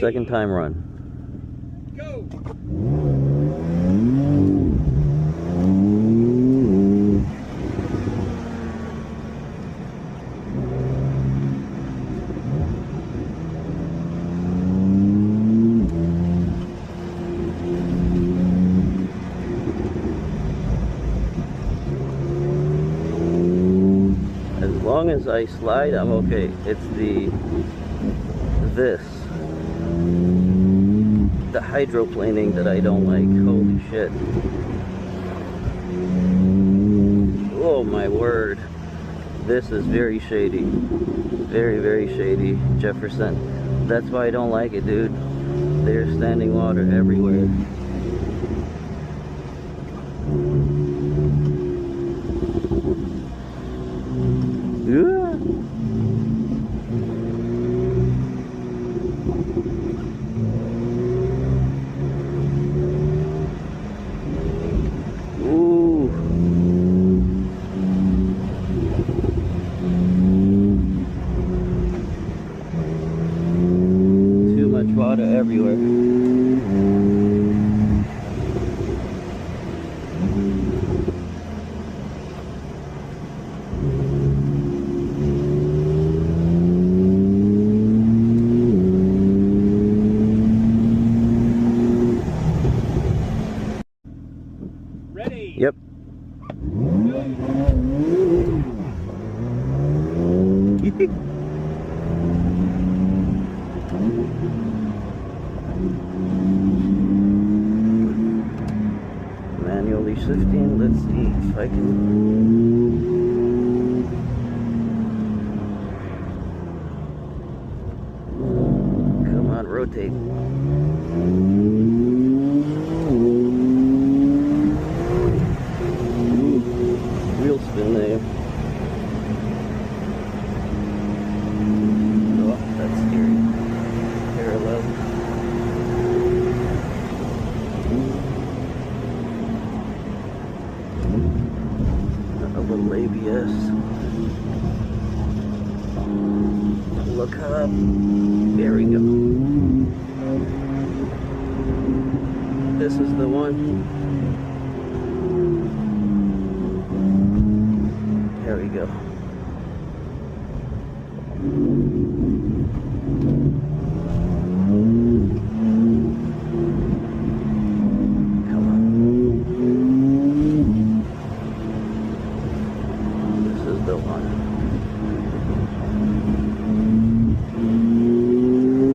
second time run. Go! As long as I slide, I'm okay. It's the hydroplaning that I don't like. Holy shit. Oh my word. This is very shady. Very, very shady, Jefferson. That's why I don't like it, dude. There's standing water everywhere. Yeah. Ooh. Too much water everywhere. Ready? Yep. Manually shifting. Let's see if I can. Come on, rotate. Wheel spin there. Oh, that's scary. Parallel. A little ABS. Look up. There we go. This is the one. There we go.